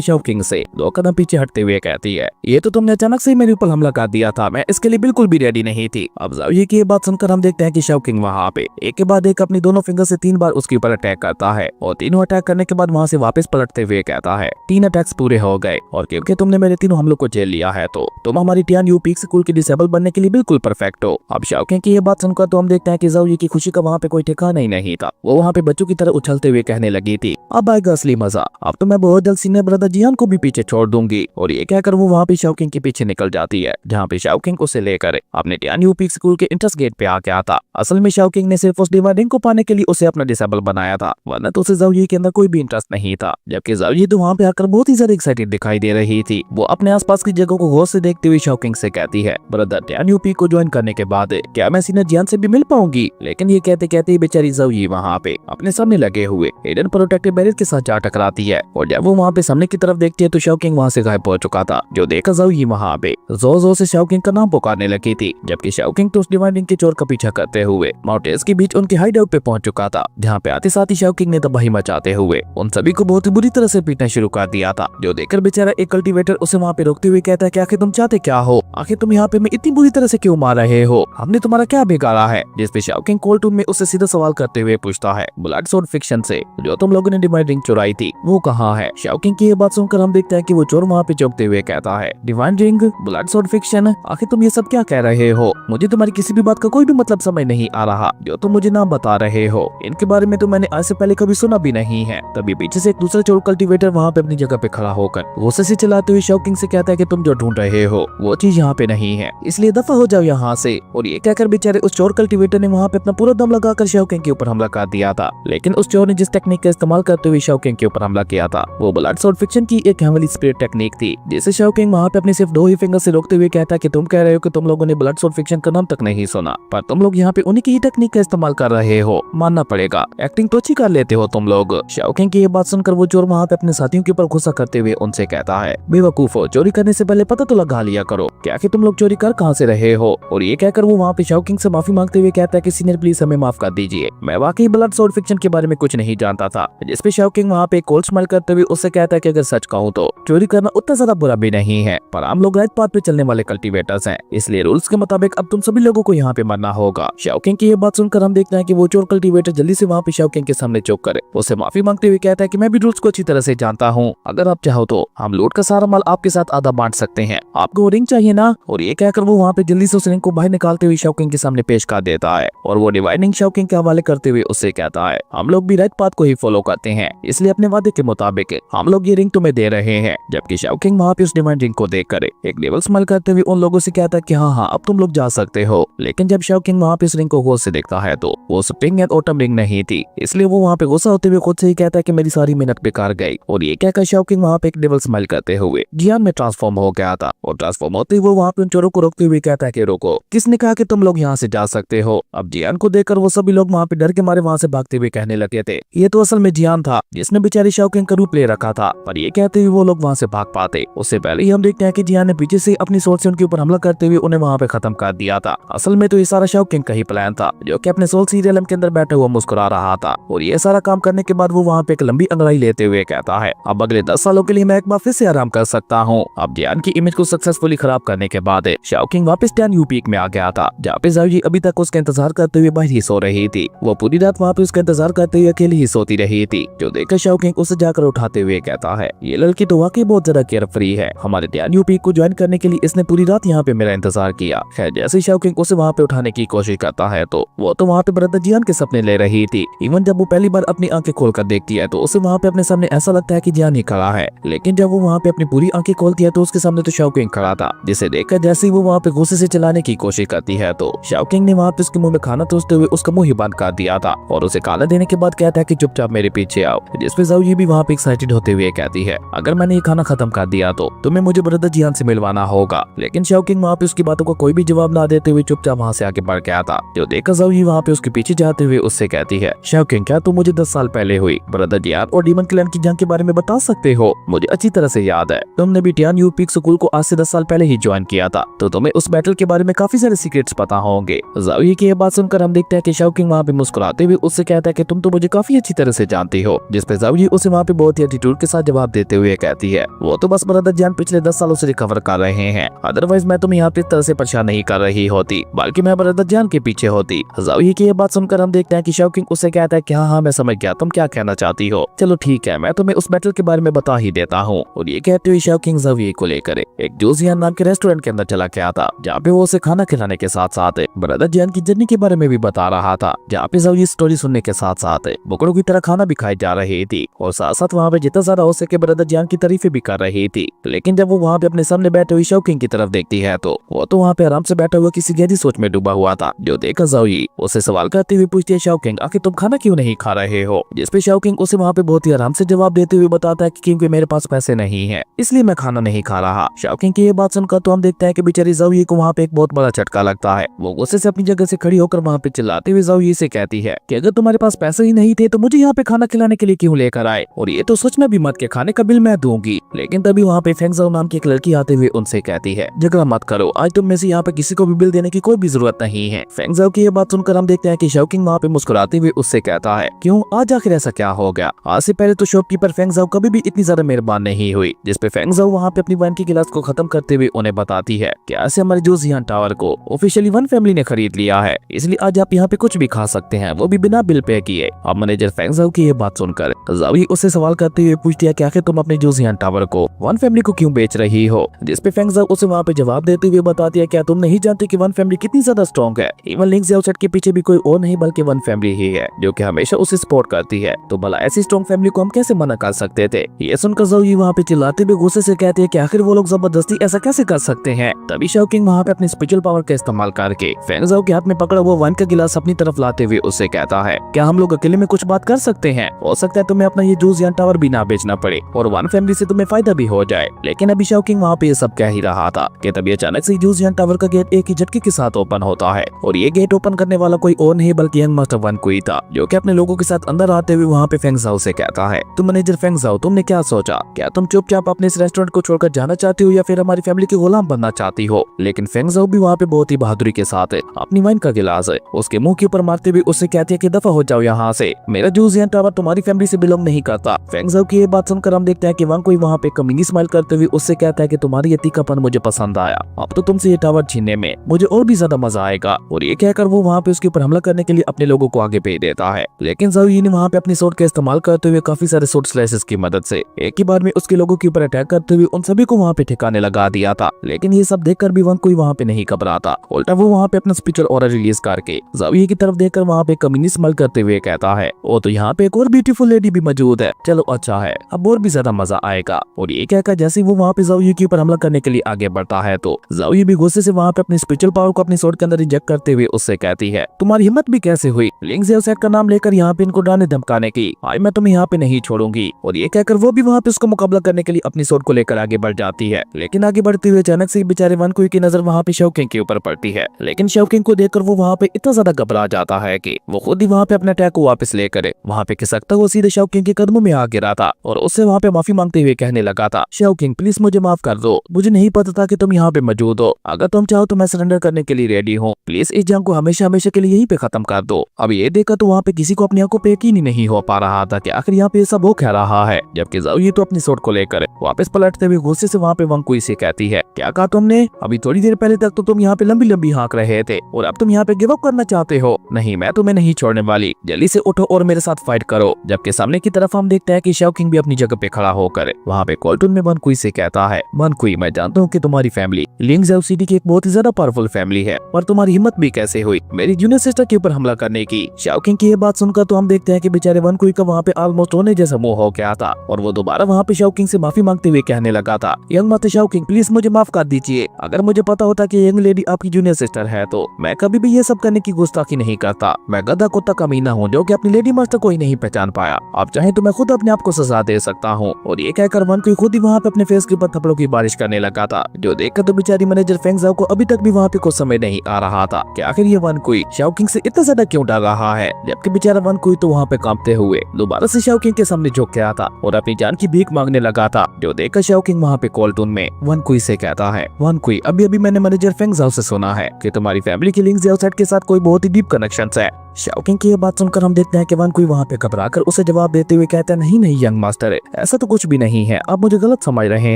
शाओकिंग से 2 कदम पीछे हटते हुए कहती है, ये तो तुमने अचानक से मेरे ऊपर हमला कर दिया था, मैं इसके लिए बिल्कुल भी रेडी नहीं थी। अब ज़ाओ की ये बात सुनकर हम देखते हैं कि शाओकिंग वहाँ पे एक के बाद एक अपनी दोनों फिंगर से 3 बार उसके ऊपर अटैक करता है और तीनों अटैक करने के बाद वहाँ से वापस पलटते हुए कहता है, 3 अटैक्स पूरे हो गए और क्योंकि तुमने मेरे तीनों हमलों को झेल लिया है तो तुम हमारी टियानयू पीक स्कूल के डिसेबल बनने के लिए बिल्कुल परफेक्ट हो। अब शाओकिंग की ये बात सुनकर तो हम देखते हैं कि ज़ाओ की खुशी का वहाँ पे कोई ठिकाना ही नहीं था। वो वहाँ पे बच्चों की तरह उछलते हुए कहने लगी थी, अब आएगा असली मजा, अब तो मैं बहुत जल्द सीनियर ब्रदर जियान को भी पीछे छोड़ दूंगी। और ये कहकर वो वहाँ पे शाओकिंग के पीछे निकल जाती है, जहाँ पे शाओकिंग उसे लेकर अपने टियानयू पीक स्कूल के इंट्रेंस गेट पे आ गया था। असल में शाओकिंग ने सिर्फ उस डिवाइन रिंग को पाने के लिए उसे अपना डिसेबल बनाया था, वरना तो उसे ज़ाओ के अंदर कोई भी इंटरेस्ट नहीं था। जबकि ज़ाओ तो वहाँ पे आकर बहुत ही ज्यादा एक्साइटेड दिखाई दे रही थी। वो अपने आसपास की जगह को गौर से देखते हुए शाओकिंग से कहती है, ब्रदर टियानयू पीक को ज्वाइन करने के बाद क्या मैं सीनियर जियान से भी मिल पाऊंगी? लेकिन ये कहते कहते बेचारी ज़ाओ वहाँ पे अपने सामने लगे हुए हिडन प्रोटेक्टिव बैरियर के साथ जा टकराती है और जब वो वहाँ पे सामने की तरफ देखती है तो शाओकिंग वहाँ से गायब हो चुका था। जो देखा ज़ाओ वहाँ पे जोर से शाओकिंग का नाम पुकारने लगी थी, जबकि शाओकिंग तो उस डिवाइन रिंग के चोर का पीछा करते हुए माउंटेन्स के बीच उनके हाइड आउट पे पहुंच चुका था, जहाँ पे आते साथ ही शाओकिंग ने तबाही मचाते हुए उन सभी को बहुत ही बुरी तरह से पीटना शुरू कर दिया था। जो देखकर बेचारा एक कल्टीवेटर उसे वहाँ पे रोकते हुए कहता है कि आखिर तुम चाहते क्या हो, आखिर तुम यहाँ पे मैं इतनी बुरी तरह से क्यों मार रहे हो, हमने तुम्हारा क्या बिगाड़ा है? जिसपे शाओकिंग कोल्ड टून में उससे सीधा सवाल करते हुए पूछता है, ब्लड स्वॉर्ड फिक्शन से जो तुम लोगों ने डिवाइन रिंग चुराई थी वो कहाँ है? शाओकिंग की ये बात सुनकर हम देखते हैं कि वो चोर वहाँ पे चौंकते हुए कहता है, divine ring, blood sword fiction, आखिर तुम ये सब क्या कह रहे हो? मुझे तुम्हारी किसी भी बात का कोई भी मतलब समझ नहीं आ रहा जो तुम मुझे नाम बता रहे हो, इनके बारे में तो मैंने आज से पहले कभी सुना भी नहीं है। तभी पीछे से एक दूसरा चोर कल्टीवेटर वहाँ पे अपनी जगह पे खड़ा होकर गुस्से से चलाते हुए शाओकिंग से कहता है कि तुम जो ढूंढ रहे हो वो चीज यहाँ पे नहीं है, इसलिए दफा हो जाओ यहाँ से। और ये कहकर बेचारे उस चोर कल्टीवेटर ने वहाँ पे अपना पूरा दम लगाकर शाओकिंग के ऊपर हमला कर दिया था। लेकिन उस चोर ने जिस टेक्निक का इस्तेमाल करते हुए शाओकिंग के ऊपर हमला किया था वो ब्लड स्वॉर्ड फिक्शन की एक हेवनली स्पिरिट टेक्निक थी, जिसे शाओकिंग वहाँ पे अपने सिर्फ 2 ही फिंगर से रोकते हुए कहता है कि तुम कह रहे हो कि तुम लोगों ने ब्लड स्वॉर्ड फिक्शन का नाम तक नहीं सुना, पर तुम लोग यहाँ पे उन्हीं की ही टेक्निक का इस्तेमाल कर रहे हो, मानना पड़ेगा, एक्टिंग तो अच्छी कर लेते हो तुम लोग। शाओकिंग की ये बात सुनकर वो चोर वहाँ पे अपने साथियों के ऊपर गुस्सा करते हुए उनसे कहता है, बेवकूफो, चोरी करने से पहले पता तो लगा लिया करो क्या कि तुम लोग चोरी कर कहाँ से रहे हो। और ये कहकर वो वहाँ पे शाओकिंग से माफी मांगते हुए कहता है कि सीनियर प्लीज हमें माफ कर दीजिए, मैं वाकई ब्लड स्वॉर्ड फिक्शन के बारे में कुछ नहीं जानता था। जिसपे शाओकिंग वहाँ पे कोल्ड स्माइल करते हुए उससे कहता है कि अगर सच कहूँ तो चोरी करना उतना ज्यादा बुरा भी नहीं है, पर हम लोग राइट पाथ पे चलने वाले कल्टीवेटर्स हैं, इसलिए रूल्स के मुताबिक अब तुम सभी लोगों को यहाँ पे मरना होगा। शाओकिंग की ये बात सुनकर हम देखते हैं कि वो चोर कल्टीवेटर जल्दी से वहाँ पे शाओकिंग के सामने चौक करे उसे माफी मांगते हुए कहता है कि मैं भी रूल्स को अच्छी तरह से जानता हूँ, अगर आप चाहो तो हम लूट का सारा माल आपके साथ आधा बांट सकते हैं, आपको रिंग चाहिए ना? और ये कहकर वो वहाँ पे जल्दी से उस रिंग को बाहर निकालते हुए शाओकिंग के सामने पेश कर देता है और वो डिवाइन रिंग शाओकिंग के हवाले करते हुए उससे कहता है, हम लोग भी राइट पाथ को ही फॉलो करते हैं, इसलिए अपने वादे के मुताबिक हम लोग ये रिंग तुम्हें दे रहे हैं। जबकि शाओकिंग वहाँ पे उस डिवाइन रिंग को देखकर एक डेविल स्माइल करते हुए उन लोगों से कहता है कि हाँ अब तुम लोग जा सकते हो। लेकिन जब शाओकिंग वहाँ पे इस रिंग को गौर से देखता है तो वो स्प्रिंग एंड ऑटम रिंग नहीं थी, इसलिए वो वहाँ पे गुस्सा होते हुए खुद से ही कहता है कि मेरी सारी मेहनत बेकार गई। और ये कहकर शाओकिंग वहाँ पे एक डेविल स्माइल करते हुए जियान में ट्रांसफॉर्म हो गया था और ट्रांसफॉर्म होते हुए वो वहाँ पे उन चोरों को रोकते हुए कहता है कि रोको, किसने कहा कि तुम लोग यहाँ से जा सकते हो? अब जियान को देखकर वो सभी लोग वहाँ पे डर के मारे वहाँ से भागते हुए कहने लगे थे, ये तो असल में जियान था जिसने बेचारी शाओकिंग का रूप ले रखा था। पर ये कहते हुए वो लोग वहाँ से भाग पाते उससे पहले ही हम देखते हैं कि जियान ने पीछे से अपनी सोल से उनके ऊपर हमला करते हुए उन्हें वहाँ पे खत्म कर दिया था। असल में तो ये सारा शाओकिंग का ही प्लान था, जो कि अपने सोल सीरियल के अंदर बैठा हुआ मुस्कुरा रहा था। और ये सारा काम करने के बाद वो वहाँ पे एक लंबी अंगड़ाई लेते हुए कहता है, अब अगले 10 सालों के लिए मैं एक बार फिर से आराम कर सकता हूँ। अब जियान की इमेज को सक्सेसफुली खराब करने के बाद शाओकिंग वापस टियानयू पीक में आ गया था, जहाँ पे ज़ाओ अभी तक उसका इंतजार करते हुए बाहर ही सो रही थी। वो पूरी रात वहाँ पे उसका इंतजार करते हुए अकेली ही सोती रही थी। जो देखकर शाओकिंग उसे जाकर उठाते हुए कहता है, ये लड़की तो वाकई बहुत ज्यादा केयर फ्री है, हमारे टियानयू पीक को ज्वाइन करने के लिए इसने पूरी रात यहाँ पे मेरा इंतजार किया। खैर जैसे ही शाओकिंग उसे वहाँ पे उठाने की कोशिश करता है तो वो तो वहाँ पे ब्रदर जियान के सपने ले रही थी। इवन जब वो पहली बार अपनी आंखें खोलकर देखती है तो उसे वहाँ पे अपने सामने ऐसा लगता है कि जियान ही खड़ा है। लेकिन जब वो वहाँ पे अपनी पूरी आंखें खोलती है तो उसके सामने तो शाओकिंग खड़ा था, जिसे देखकर जैसे ही वो वहाँ पे गुस्से से चलाने की कोशिश करती है तो शाओकिंग ने वहाँ पे उसके मुंह में खाना टोसते हुए उसका मुंह ही बंद कर दिया था और उसे खाना देने के बाद कहता है कि चुपचाप मेरे पीछे आओ। जिसपे ज़ाओ भी वहाँ पे एक्साइटेड होते हुए कहती है, अगर मैंने ये खाना खत्म कर दिया तो तुम्हें मुझे ब्रदर जियान से मिलवाना होगा। लेकिन शाओकिंग वहाँ पे उसकी बातों को कोई भी जवाब ना देते हुए चुपचाप वहाँ से आगे बढ़ गया था। जो देखकर ज़ाओ वहाँ पे उसके पीछे जाते हुए उससे कहती है, शाओकिंग क्या तुम मुझे 10 साल पहले हुई ब्रदर जियान और डीमन क्लैन की जंग के बारे में बता सकते हो? मुझे अच्छी तरह से याद है, तुमने भी टियानयू पीक स्कूल को आज से 10 साल पहले ही ज्वाइन किया था, तो तुम्हें उस बैटल के बारे में काफी सारे सीक्रेट्स पता होंगे। ज़ाओ की ये बात सुनकर हम देखते हैं कि शाओकिंग वहाँ पे मुस्कुराते हुए उससे कहता है कि तुम तो मुझे काफी अच्छी तरह से जानती हो, जिसपे जावी उसे वहाँ पे बहुत ही एटीट्यूड के साथ जवाब देते हुए कहती है, वो तो बस ब्रदर जान पिछले 10 सालों से रिकवर कर रहे हैं, अदरवाइज मैं तुम्हें यहाँ पे इस तरह से परेशान नहीं कर रही होती, बल्कि मैं ब्रदर जान के पीछे होती। जावी की ये बात सुनकर हम देखते हैं कि शाओकिंग उससे कहता है कि हाँ मैं समझ गया, तुम क्या कहना चाहती हो, चलो ठीक है मैं तुम्हें उस बैटल के बारे में बता ही देता हूँ। और ये कहते हुए शाओकिंग जावी को लेकर एक जोजियान नाम के रेस्टोरेंट के अंदर चला गया था, जहाँ पे वो उसे खाना खिलाने के साथ साथ ब्रदर जान की जर्नी के बारे में भी बता रहा था, जहाँ पे जावी स्टोरी सुनने के साथ साथ बुकड़ों की तरह खाना भी खाई जा रही थी और साथ साथ वहाँ पे जितना ज्यादा हो सके ब्रदर जान की तारीफें भी कर रही थी। लेकिन जब वो वहाँ पे अपने सामने बैठे हुए शाओकिंग की तरफ देखती है तो वो तो वहाँ पे आराम से बैठा हुआ किसी गहरी सोच में डूबा हुआ था, जो देखकर जावी उसे सवाल करते हुए पूछती है, शाओकिंग आखिर तुम खाना क्यों नहीं खा रहे हो? जिसपे शाओकिंग उसे वहाँ पे बहुत ही आराम से जवाब देते हुए बताता है कि क्योंकि मेरे पास पैसे नहीं है इसलिए मैं खाना नहीं खा रहा। शाओकिंग की ये बात सुनकर तो हम देखते हैं कि बेचारी जावी को वहाँ पे एक बहुत बड़ा झटका लगता है। वो गुस्से से अपनी जगह से खड़ी होकर वहाँ पे चिल्लाते हुए जावी से कहती है कि अगर तुम्हारे पास पैसे ही नहीं थे तो मुझे यहाँ पे खाना खिलाने के लिए क्यों लेकर आए, और ये तो सोचना भी मत के खाने का बिल मैं दूंगी। लेकिन तभी वहाँ पे फेंग जाओ नाम की एक लड़की आते हुए उनसे कहती है, झगड़ा मत करो, आज तुम में से यहाँ पे किसी को भी बिल देने की कोई भी जरूरत नहीं है। फेंग जाओ की ये बात सुनकर हम देखते हैं कि शाओकिंग वहाँ पे मुस्कुराते हुए उससे कहता है, क्यों आज आखिर ऐसा क्या हो गया? आज से पहले तो शॉपकीपर फेंग जाओ कभी भी इतनी ज्यादा मेहरबान नहीं हुई। जिसपे फेंग जाओ वहाँ पे अपनी वाइन की गिलास को खत्म करते हुए उन्हें बताती है कि आज से हमारे जोजियान टावर को ऑफिशियली वन फैमिली ने खरीद लिया है, इसलिए आज आप यहाँ पे कुछ भी खा सकते हैं, वो भी बिना बिल पे किए। अब मैनेजर फेंग जाओ की ये बात सुनकर जावी उससे सवाल करते हुए पूछती है कि आखिर तुम अपने जोजियान टावर को वन फैमिली को क्यों बेच रही हो? जिसपे फेंग जाओ उसे वहाँ पे जवाब देते हुए बताती है, क्या तुम नहीं जानते कि वन फैमिली कितनी ज्यादा स्ट्रॉन्ग है? इवन लिंक ज़ाओसेट के पीछे भी कोई और नहीं बल्कि वन फैमिली ही है, जो कि हमेशा उसे सपोर्ट करती है। तो भला ऐसी स्ट्रॉन्ग फैमिली को हम कैसे मना कर सकते थे? ये सुनकर जावी वहाँ पे चिल्लाते हुए गुस्से से कहते हैं कि आखिर वो लोग जबरदस्ती ऐसा कैसे कर सकते हैं? तभी शाओकिंग वहाँ पे अपनी स्पिरिचुअल पावर का इस्तेमाल करके फेंग जाओ के हाथ में पकड़ा हुआ वाइन का गिलास अपनी तरफ लाते हुए उससे कहता है, क्या हम लोग अकेले में कुछ बात कर सकते हैं? हो सकता है तुम्हें अपना ये जोजियान टावर भी ना बेचना पड़े और वन फैमिली से तुम्हें फायदा भी हो जाए। लेकिन अभी शाओकिंग वहाँ पे ये सब कह ही रहा था कि तभी अचानक से जोजियान टावर का गेट एक ही झटके के साथ ओपन होता है और ये गेट ओपन करने वाला कोई और नहीं बल्कि यंग मास्टर वन कुई था, जो कि अपने लोगों के साथ अंदर आते हुए वहाँ पे फेंग जाओ से कहता है, तुम मैनेजर फेंग जाओ तुमने क्या सोचा? क्या तुम चुपचाप अपने इस रेस्टोरेंट को छोड़कर जाना चाहती हो या फिर हमारी फैमिली के गुलाम बनना चाहती हो? लेकिन फेंग जाओ भी वहाँ पे बहुत ही बहादुरी के साथ अपनी वाइन का गिलास उसके मुंह के ऊपर मारते हुए उससे कहती है कि दफा हो जाओ यहाँ से, मेरा जोजियान टावर तुम्हारी फैमिली से बिलोंग नहीं करता। फेंग जाओ की ये बात सुनकर हम देखते हैं कि वंग कुई वहाँ पे कमीनी स्माइल करते हुए उससे कहता है कि तुम्हारी ये तीखापन मुझे पसंद आया, अब तो तुमसे ये टावर छीनने में मुझे और भी ज्यादा मजा आएगा। और ये कहकर वो वहाँ पे उसके ऊपर हमला करने के लिए अपने लोगों को आगे भेज देता है। लेकिन जावी ने वहाँ पे अपनी सोर्ड का इस्तेमाल करते हुए काफी सारे सोर्ड स्लाइसेस की मदद से एक ही बार में उसके लोगों के ऊपर अटैक करते हुए उन सभी को वहाँ पे ठिकाने लगा दिया था। लेकिन ये सब देखकर भी वंग कुई वहाँ पे नहीं घबराता, उल्टा वो वहाँ पे अपना स्पिरिचुअल ऑरा रिलीज करके जावी की तरफ देखकर वहाँ पे कम्युनिस्ट स्माइल करते हुए कहता है, ओ तो यहाँ पे एक और ब्यूटीफुल लेडी भी मौजूद है, चलो अच्छा है अब और भी ज्यादा मजा आएगा। और ये कहकर जैसे वो वहाँ पे जावी के ऊपर हमला करने के लिए आगे बढ़ता है तो जावी भी गुस्से से वहाँ पे अपनी स्पिरिचुअल पावर को अपनी सोर्ड के अंदर इंजेक्ट करते हुए उससे कहती है, तुम्हारी हिम्मत भी कैसे हुई लिंक ज़ाओसेट का नाम लेकर यहाँ पे इनको डराने धमकाने की? आज मैं तुम्हें यहाँ पे नहीं छोड़ूंगी। और ये कहकर वो भी वहाँ पे उसको मुकाबला करने के लिए अपनी सोर्ड को लेकर आगे बढ़ जाती है। लेकिन आगे बढ़ते हुए अचानक से बेचारे वन कुई की नजर वहाँ पे शाओकिंग के ऊपर पड़ती है। लेकिन शाओकिंग को देखकर वो वहाँ पे इतना ज्यादा घबरा जाता है कि वो खुद ही वहाँ पे अपने अटैक को वापस लेकर वहाँ पे खिसकता हुआ सीधे शाओकिंग के कदमों में आ गिरा था और उससे वहाँ पे माफी मांगते हुए कहने लगा था, शाओकिंग प्लीज मुझे माफ कर दो, मुझे नहीं पता था कि तुम यहाँ पे मौजूद हो, अगर तुम चाहो तो मैं सरेंडर करने के लिए रेडी हूँ, प्लीज इस जंग को हमेशा हमेशा के लिए यहीं पे खत्म कर दो। अब ये देखा तो वहाँ पे किसी को अपनी आंखों पे यकीन ही नहीं हो पा रहा था कि आखिर यहाँ पे सब हो क्या रहा है। जबकि जावी तो अपनी सोर्ड को लेकर वापस पलटते हुए गुस्से से वहाँ पे वंग कुई से कहती है, क्या कहा तुमने? अभी थोड़ी देर पहले तक तो तुम यहाँ पे लंबी लंबी हाँक रहे थे और अब तुम यहाँ पे गिव अप करना चाहते हो? नहीं, मैं तुम्हें नहीं छोड़ने वाली, जल्दी से उठो और मेरे साथ फाइट करो। जबकि सामने की तरफ हम देखते हैं कि शाओकिंग भी अपनी जगह पे खड़ा होकर वहाँ पे कोल्टन में वन कुई से कहता है, वन कुई मैं जानता हूँ कि तुम्हारी फैमिली लिंक ज़ाओ सिटी की एक बहुत ही ज्यादा पावरफुल फैमिली है, पर तुम्हारी हिम्मत भी कैसे हुई मेरी जूनियर सिस्टर के ऊपर हमला करने की? शाओकिंग की ये बात सुनकर तो हम देखते हैं कि बेचारे वन कुई का वहाँ पे ऑलमोस्ट होने जैसा मुंह हो गया था और वो दोबारा वहाँ पे शाओकिंग से माफी मांगते हुए कहने लगा था, यंग मास्टर शाओकिंग प्लीज मुझे माफ कर दीजिए, अगर मुझे पता होता कि यंग लेडी आपकी जूनियर सिस्टर है तो मैं कभी भी ये सब करने की गुस्ताखी नहीं करता। मैं गधा कुत्ता कमीना हूँ जो कि अपनी लेडी मास्टर को ही नहीं पहचान पाया, आप चाहे तो मैं खुद अपने आप को सजा दे सकता हूँ। और ये कहकर वन कुई खुद ही वहाँ पे अपने फेस के ऊपर थप्पड़ों की बारिश करने लगा था, जो देखकर तो बेचारी मैनेजर फेंग जाओ को अभी तक भी वहाँ पे कुछ समझ नहीं आ रहा था कि आखिर ये वन कुई शाओकिंग से इतना ज्यादा क्यों डर रहा है। जबकि बेचारा वन कुई तो वहाँ पे कांपते हुए दोबारा से शाओकिंग के सामने झुक गया था और अपनी जान की भीख मांगने लगा था, जो देखकर शाओकिंग वहाँ पे कोल्टून में वन कुई से कहता है, वन कुई अभी अभी मैंने मैनेजर फेंग जाओ से सुना है कि तुम्हारी फैमिली की लिंक ज़ाओसेट के साथ कोई बहुत ही डीप कनेक्शन है। शाओकिंग की ये बात सुनकर हम देखते हैं कि वन कुई वहाँ पे घबराकर उसे जवाब देते हुए कहता है, नहीं नहीं यंग मास्टर, ऐसा तो कुछ भी नहीं है, आप मुझे गलत समझ रहे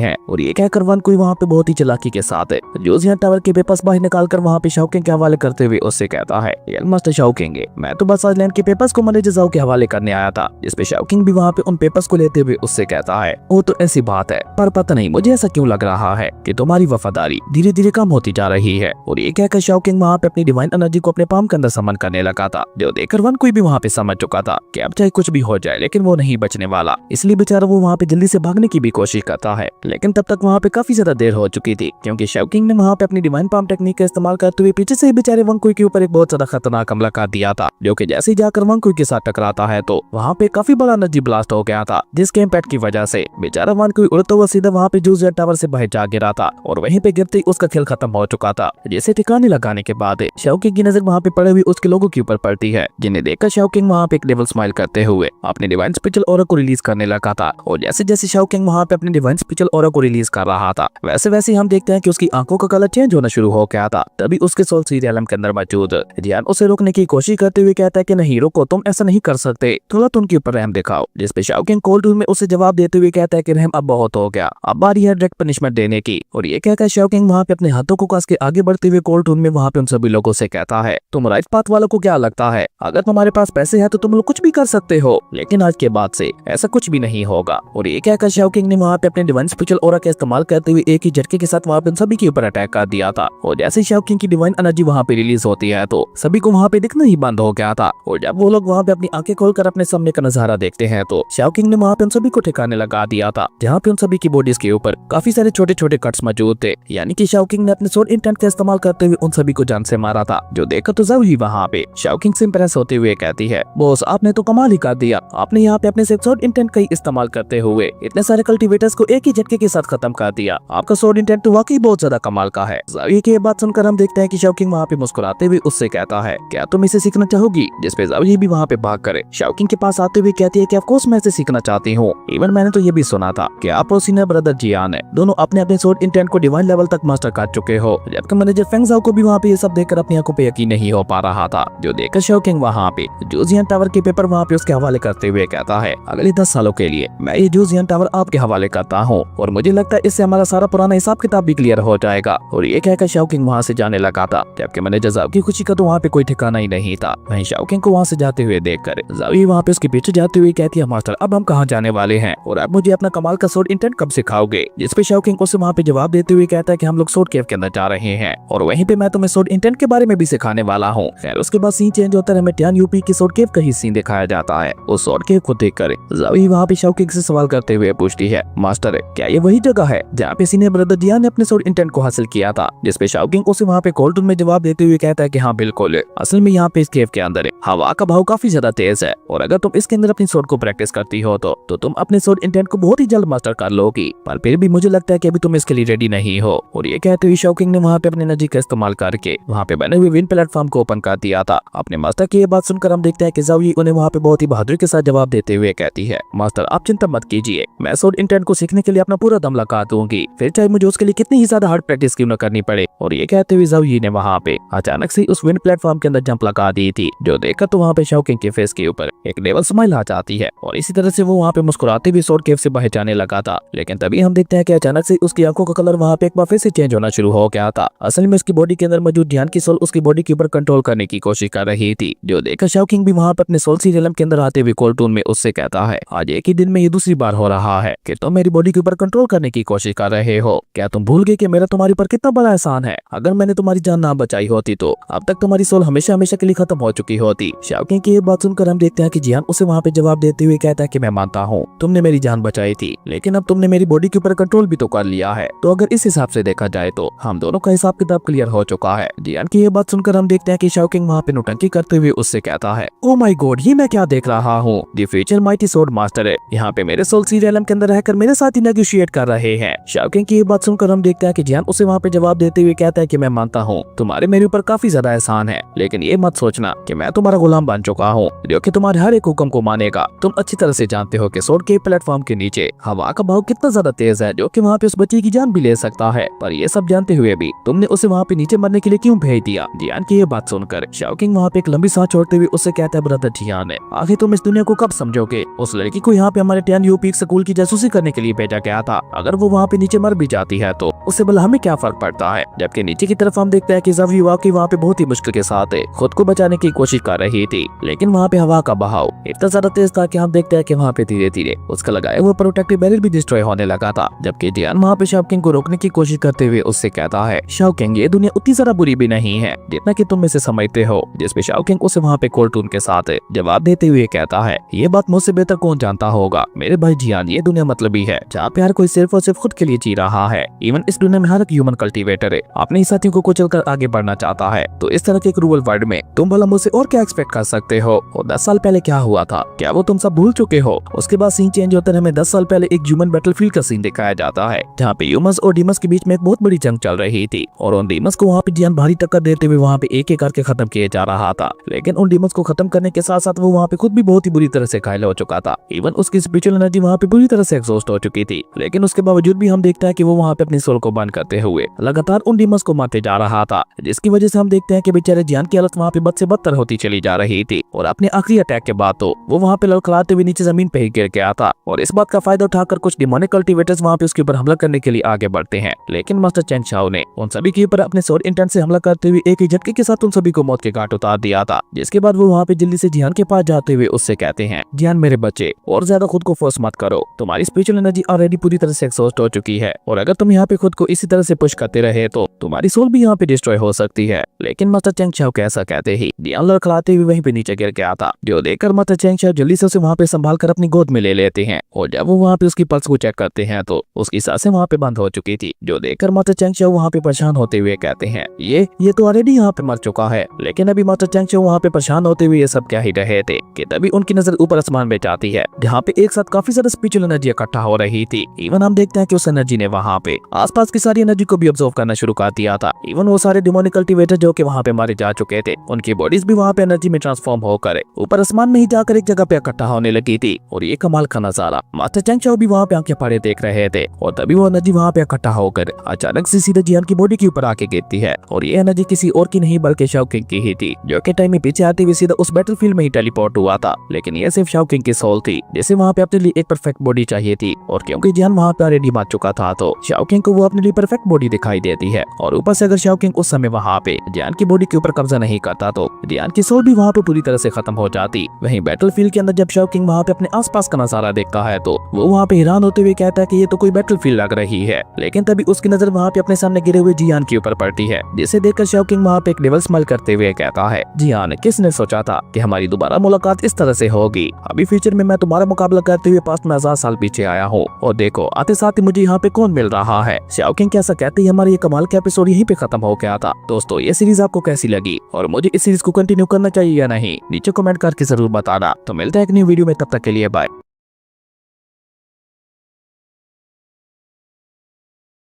हैं। और ये कहकर वन कुई वहाँ पे बहुत ही चालाकी के साथ जोजियान टावर के पेपर्स बाहर निकालकर वहाँ पे शाओकिंग के हवाले करते हुए उससे कहता है, यंग मास्टर शाओकिंग, मैं तो बस आइलैंड के पेपर्स को मैनेजर जाओ के हवाले करने आया था। जिसपे शाओकिंग भी वहाँ पे उन पेपर्स को लेते हुए उससे कहता है, वो तो ऐसी बात है, पर पता नहीं मुझे ऐसा क्यों लग रहा है कि तुम्हारी वफादारी धीरे धीरे कम होती जा रही है। और ये कहकर शाओकिंग वहाँ पे अपनी डिवाइन एनर्जी को अपने पाम के अंदर समन करने लगा था, जो देखकर वन कुई भी वहाँ पे समझ चुका था कि अब चाहे कुछ भी हो जाए लेकिन वो नहीं बचने वाला। इसलिए बेचारा वो वहाँ पे जल्दी से भागने की भी कोशिश करता है, लेकिन तब तक वहाँ पे काफी ज्यादा देर हो चुकी थी, क्योंकि शाओकिंग ने वहाँ पे अपनी डिवाइन पाम टेक्निक का इस्तेमाल करते हुए पीछे से ही बेचारे वन कुई के ऊपर एक बहुत ज्यादा खतरनाक हमला कर दिया था, जो कि जैसे ही जाकर वन कुई के साथ टकराता है तो वहाँ पे काफी बड़ा एनर्जी ब्लास्ट हो गया था, जिसके इम्पैक्ट की वजह से बेचारा वन कुई उड़ता हुआ सीधा वहाँ पे जोजियान टावर से बाहर जा गिरा था और वहीं पे गिरते ही उसका खेल खत्म हो चुका था। जिसे ठिकाने लगाने के बाद शाओकिंग की नजर वहाँ पे पड़े हुए उसके लोगों के ऊपर पड़ती है, जिन्हें देखकर शाओकिंग वहाँ पे एक डेविल स्माइल करते हुए अपने डिवाइन स्पिरिचुअल ऑरा को रिलीज करने लगा था। और जैसे जैसे शाओकिंग वहाँ पे अपने डिवाइन स्पिरिचुअल ऑरा को रिलीज कर रहा था, वैसे वैसे हम देखते हैं कि उसकी आंखों का कलर चेंज होना शुरू हो गया था। तभी उसके सोल सीरियलम के अंदर मौजूद जियान उसे रोकने की कोशिश करते हुए कहता है कि नहीं रुको, तुम ऐसा नहीं कर सकते, थोड़ा तो उनके ऊपर रहम दिखाओ। जिसपे शाओकिंग कोल्ड में उसे जवाब देते हुए कहता है कि रहम अब बहुत हो गया, अब बारी है डायरेक्ट पनिशमेंट देने की। और ये कहकर शाओकिंग वहाँ पे अपने हाथों को कस के आगे बढ़ते हुए कोल्ड में वहाँ पे उन सभी लोगों से कहता है, तुम राइट पाथ वालों को क्या लगता है, अगर तुम्हारे पास पैसे हैं तो तुम लोग कुछ भी कर सकते हो, लेकिन आज के बाद से ऐसा कुछ भी नहीं होगा। और ये कहकर शाओकिंग ने वहाँ पे अपने डिवाइन स्पिरिचुअल ऑरा का इस्तेमाल करते हुए एक ही झटके के साथ वहाँ पे उन सभी के ऊपर अटैक कर दिया था। और जैसे ही शाओकिंग की डिवाइन एनर्जी वहाँ पे रिलीज होती है तो सभी को वहाँ पे दिखना ही बंद हो गया था। और जब वो लोग वहाँ पे अपनी आंखें खोलकर अपने सामने का नजारा देखते हैं तो शाओकिंग ने वहाँ पे उन सभी को ठिकाने लगा दिया था, जहाँ पे उन सभी की बॉडीज के ऊपर काफी सारे छोटे छोटे कट्स मौजूद थे। यानी कि शाओकिंग ने अपने सोड इंटेंट का इस्तेमाल करते हुए उन सभी को जान से मारा था। जो देखकर तो जाओ ही वहाँ पे शाओकिंग से इंप्रेस होते हुए कहती है, बॉस आपने तो कमाल ही कर दिया, आपने यहाँ पे अपने सोड इंटेंट का ही इस्तेमाल करते हुए इतने सारे कल्टीवेटर्स को एक ही झटके के साथ खत्म कर दिया, आपका सोड इंटेंट तो वाकई बहुत ज्यादा कमाल का है। जावी की बात सुनकर हम देखते हैं कि शाओकिंग वहाँ पे मुस्कुराते हुए उससे कहता है, क्या तुम इसे सीखना चाहोगी? जिसपे जावी भी वहाँ पे भाग कर शाओकिंग के पास आते हुए कहती है कि ऑफ कोर्स मैं इसे सीखना चाहती हूँ। इवन मैंने तो ये भी सुना था कि आप और सीनियर ब्रदर जियान दोनों अपने अपने सोड इंटेंट को डिवाइन लेवल तक मास्टर कर चुके हो। जबकि मैनेजर फेंग जाओ को भी वहाँ पे ये सब देखकर अपनी आंखों पे यकीन नहीं हो पा रहा था। जो देखकर शाओकिंग वहाँ पे जोजियान टावर के पेपर वहाँ पे उसके हवाले करते हुए कहता है, अगले 10 सालों के लिए मैं ये जोजियान टावर आपके हवाले करता हूँ और मुझे लगता है इससे हमारा सारा पुराना हिसाब किताब भी क्लियर हो जाएगा। और ये कहकर शाओकिंग वहाँ से जाने लगा था, जबकि मैनेजर जाओ की खुशी का तो वहाँ पे कोई ठिकाना ही नहीं था। वहीं शाओकिंग को वहाँ से जाते हुए देखकर जावी वहाँ पे उसके पीछे जाते हुए कहती है, मास्टर अब हम कहाँ जाने वाले हैं और अब मुझे अपना कमाल का सोड इंटेंट कब सिखाओगे? जिसपे शाओकिंग उसे वहाँ पे जवाब देते हुए कहता है कि हम लोग सोड केव के अंदर जा रहे हैं और वहीं पे मैं तुम्हें सोड इंटेंट के बारे में भी सिखाने वाला हूँ। खैर उसके बाद सीन चेंज होता है, हमें ट्यान यूपी की सोड केव का ही सीन दिखाया जाता है। उस सोड केव को देखकर जावी वहाँ पे शाओकिंग से सवाल करते हुए पूछती है, मास्टर क्या ये वही जगह है जहाँ पे सीनियर ब्रदर जियान ने अपने सोड इंटेंट को हासिल किया था? जिसपे शाओकिंग उसे वहाँ पे कोल्ड में जवाब देते हुए कहता है कि हाँ बिल्कुल, असल में यहाँ पे इस केव के अंदर हवा का भाव काफी ज्यादा तेज है और अगर तुम इसके अंदर अपनी सोड को प्रैक्टिस करती हो तो तुम अपने सोड इंटेंट को बहुत ही जल्द मास्टर कर लोगी, पर फिर भी मुझे लगता है कि अभी तुम इसके लिए रेडी नहीं हो। और ये कहते हुए शाओकिंग ने वहाँ पे अपनी एनर्जी का इस्तेमाल करके वहाँ पे बने हुए विन प्लेटफॉर्म को ओपन कर दिया था। अपने मास्टर की ये बात सुनकर हम देखते हैं कि जावी उन्हें वहाँ पे बहुत ही बहादुरी के साथ जवाब देते हुए कहती है, मास्टर आप चिंता मत कीजिए, मैं सोड इंटेंट को सीखने के लिए अपना पूरा दम लगा दूंगी, फिर चाहे मुझे उसके लिए कितनी ही ज्यादा हार्ड प्रैक्टिस क्यों न करनी पड़े। और ये कहते हुए जावी ने वहाँ पे अचानक से उस विन प्लेटफॉर्म के अंदर जंप लगा दी थी, जो देखकर तो वहाँ पे शाओकिंग के फेस के ऊपर एक डेविल स्माइल आ जाती है और इसी तरह से वो वहाँ पे मुस्कुराते हुए सोड केव से बाहर जाने लगा था। लेकिन तभी हम देखते हैं कि अचानक से उसकी आंखों का कलर वहाँ पे एक बार फिर से चेंज होना शुरू हो गया था। असल में उसकी बॉडी के अंदर मौजूद ध्यान की सोल उसकी बॉडी के ऊपर कंट्रोल करने की कोशिश कर रही थी, जो देखकर शाओकिंग भी वहाँ पे अपने सोल सीरियलम के अंदर आते हुए कोल्टून में उससे कहता है, आज एक ही दिन में ये दूसरी बार हो रहा है कि तुम मेरी बॉडी के ऊपर कंट्रोल करने की कोशिश कर रहे हो। क्या तुम भूल गए कि मेरा तुम्हारे ऊपर कितना बड़ा एहसान है? अगर मैंने तुम्हारी जान ना बचाई होती तो अब तक तुम्हारी सोल हमेशा हमेशा के लिए खत्म हो चुकी होती। शाओकिंग की ये बात सुनकर हम देखते हैं कि जियान उसे वहाँ पे जवाब देते हुए कहता है कि मैं मानता हूँ तुमने मेरी जान बचाई थी, लेकिन अब तुमने मेरी बॉडी के ऊपर कंट्रोल भी तो कर लिया है, तो अगर इस हिसाब से देखा जाए तो हम दोनों का हिसाब किताब क्लियर हो चुका है। जियान की ये बात सुनकर हम देखते हैं कि शाओकिंग वहाँ पे नौटंकी करते हुए उससे कहता है, ओ माय गॉड ये मैं क्या देख रहा हूँ, द फ्यूचर माइटी सोड मास्टर है यहाँ पे मेरे सोल सीरियलम के अंदर रहकर मेरे साथ ही नेगोशिएट कर रहे हैं। शाओकिंग की ये बात सुनकर हम देखते हैं कि जियान उसे वहाँ पे जवाब देते हुए कहता है कि मैं मानता हूँ तुम्हारे मेरे ऊपर काफी ज्यादा एहसान है, लेकिन ये मत सोचना कि मैं तुम्हारा गुलाम बन चुका हूँ जो कि तुम्हारे हर एक हुक्म को मानेगा। तुम अच्छी तरह से जानते हो कि सोड के प्लेटफॉर्म के नीचे हवा का भाव कितना ज्यादा तेज है, जो कि वहाँ पे उस बच्चे की जान भी ले सकता है, पर ये सब जानते हुए भी तुमने उसे वहाँ पे नीचे मरने के लिए क्यों भेज दिया? जियान की ये बात सुनकर शाओकिंग वहाँ पे एक लंबी सांस छोड़ते हुए उससे कहता है, ब्रदर जियान है, आखिर तुम इस दुनिया को कब समझोगे? उस लड़की को यहाँ पे हमारे टियान यूपी स्कूल की जासूसी करने के लिए भेजा गया था। अगर वो वहाँ पे नीचे मर भी जाती है तो उससे भला हमें क्या फर्क पड़ता है? जबकि नीचे की तरफ हम देखते हैं कि ज़वी वाकई वहाँ पे बहुत ही मुश्किल के साथ खुद को बचाने की कोशिश कर रही थी, लेकिन वहाँ पे हवा का बहाव इतना ज्यादा तेज था कि हम देखते हैं कि वहाँ पे धीरे धीरे उसका लगाया हुआ प्रोटेक्टिव बैरियर भी डिस्ट्रॉय होने लगा था। जबकि जियान वहाँ पे शाओ किंग को रोकने की कोशिश करते हुए उससे कहता है, शाओ किंग ये दुनिया उतनी ज्यादा बुरी भी नहीं है जितना कि तुम इसे समझते हो। जिसपे शाओ किंग उसे वहाँ पे कोल्टून के साथ जवाब देते हुए कहता है, ये बात मुझसे बेहतर कौन जानता होगा मेरे भाई जियान, ये दुनिया मतलबी है जहाँ पे हर कोई सिर्फ और सिर्फ खुद के लिए जी रहा है। इवन इस दुनिया में हर एक ह्यूमन कल्टीवेटर अपने ही साथियों को कुचल कर आगे बढ़ना चाहता है। तो इस तरह के क्रूअल वर्ल्ड में तुम भला मुझसे और क्या एक्सपेक्ट कर सकते हो? और 10 साल पहले क्या हुआ था, क्या वो तुम सब भूल चुके हो? उसके बाद सीन चेंज होता है, हमें 10 साल पहले एक ह्यूमन बैटलफील्ड का सीन दिखाया जाता है जहाँ पे ह्यूमंस और डीमंस के बीच में एक बहुत बड़ी जंग चल रही थी और उन डीमंस को वहाँ पे जियान भारी टक्कर देते हुए वहाँ पे एक एक करके खत्म किए जा रहा था। लेकिन उन डीमंस को खत्म करने के साथ साथ वो वहाँ पे खुद भी बहुत ही बुरी तरह से घायल हो चुका था। इवन उसकी स्पिरिचुअल एनर्जी वहाँ पे पूरी तरह से एग्जॉस्ट हो चुकी थी, लेकिन उसके बावजूद भी हम देखते हैं कि वो वहाँ पे अपनी सोल को बंद करते हुए लगातार उन डीमंस को मारते जा रहा था, जिसकी वजह से हम देखते हैं कि बेचारे जियान की हालत वहाँ पे बद से बदतर होती चली जा रही थी। और अपने आखिरी अटैक के बाद तो वो वहाँ पे लड़खड़ाते हुए नीचे जमीन पे ही गिर गया था। और इस बात का फायदा उठाकर कुछ डिमोनिक कल्टीवेटर्स वहाँ पे उसके ऊपर हमला करने के लिए आगे बढ़ते हैं, लेकिन मास्टर चेंग शाओ ने उन सभी के ऊपर अपने सोल इंटेंट से हमला करते हुए एक ही झटके के साथ उन सभी को मौत के घाट उतार दिया था। जिसके बाद वो वहाँ पे जल्दी से जियान के पास जाते हुए उससे कहते हैं, जियान मेरे बच्चे और ज्यादा खुद को फोर्स मत करो, तुम्हारी स्पिरिचुअल एनर्जी ऑलरेडी पूरी तरह से एग्जॉस्ट हो चुकी है और अगर तुम यहाँ पे खुद को इसी तरह से पुश करते रहे तो तुम्हारी सोल भी यहाँ पे डिस्ट्रॉय हो सकती है। लेकिन मास्टर चेंग शाओ के ऐसा कहते ही जियान लड़खड़ाते हुए वहीं पे नीचे गिर गया था, जो देखकर मास्टर चेंग शाओ जल्दी से उसे वहाँ पे संभाल कर अपनी गोद में ले लेते हैं। और जब वो वहाँ पे उसकी पल्स को चेक करते हैं तो उसकी सांसें वहाँ पे बंद हो चुकी थी, जो देखकर मास्टर चेंग शाओ वहाँ पे परेशान होते हुए कहते हैं, ये तो ऑलरेडी यहाँ पे मर चुका है। लेकिन अभी मास्टर चेंग शाओ वहाँ पे परेशान होते हुए ये सब क्या ही रहे थे कि तभी उनकी नजर ऊपर आसमान में जाती है जहाँ पे एक साथ काफी ज्यादा स्पिरिचुअल एनर्जी इकट्ठा हो रही थी। इवन हम देखते हैं कि उस एनर्जी ने वहाँ पे आसपास की सारी एनर्जी को भी ऑब्जर्व करना शुरू कर दिया था। इवन वो सारे डिमोनिक कल्टीवेटर जो कि वहाँ पे मारे जा चुके थे, उनकी बॉडीज भी वहाँ पे एनर्जी में ट्रांसफॉर्म होकर ऊपर आसमान में ही जाकर एक जगह पे इकट्ठा होने लगी थी। और ये कमाल का नजारा मास्टर चेंग शाओ भी वहाँ पे आंखें फाड़े देख रहे थे। और तभी वो एनर्जी वहाँ पे इकट्ठा होकर अचानक से सीधे जियान की बॉडी के ऊपर आके गिरती है। और ये एनर्जी किसी और की नहीं बल्कि शाओ किंग की ही थी, जो कि टाइम में पीछे आते हुए सीधा उस बैटलफील्ड में ही टेलीपोर्ट हुआ था। लेकिन ये सिर्फ शाओ किंग की सोल थी, जिसे वहाँ पे अपने लिए एक परफेक्ट बॉडी चाहिए थी। और क्योंकि जियान वहाँ पे ऑलरेडी मर चुका था तो शाओ किंग को वो अपने लिए परफेक्ट बॉडी दिखाई देती है। और ऊपर से अगर शाओ किंग उस समय वहाँ पे जियान की बॉडी के ऊपर कब्जा नहीं करता तो जियान की सोल भी वहाँ पे पूरी तरह से खत्म हो जाती। वहीं बैटलफील्ड के अंदर जब शाओ किंग वहाँ पे अपने आसपास का नजारा देखता है तो वो वहाँ पे हैरान होते हुए कहता है कि ये तो कोई बैटलफील्ड लग रही है। लेकिन तभी उसकी नजर वहाँ पे अपने सामने गिरे हुए जियान के ऊपर पड़ती है, जिसे देखकर शाओ किंग वहाँ पे एक डेविल स्माइल करते हुए कहता है, जियान किसने सोचा था कि हमारी दोबारा मुलाकात इस तरह से होगी। अभी फ्यूचर में मैं तुम्हारा मुकाबला करते हुए पास्ट में 1000 साल पीछे आया हूँ और देखो आते साथ ही मुझे यहाँ पे कौन मिल रहा है। शाओ किंग कैसा कहते ही हमारा ये कमाल का एपिसोड यहीं पे खत्म हो गया था। दोस्तों ये सीरीज आपको कैसी लगी और मुझे इस सीरीज को कंटिन्यू करना चाहिए या नहीं, नीचे कमेंट करके जरूर बताना। तो मिलते हैं एक न्यू वीडियो में, तब तक के लिए बाय।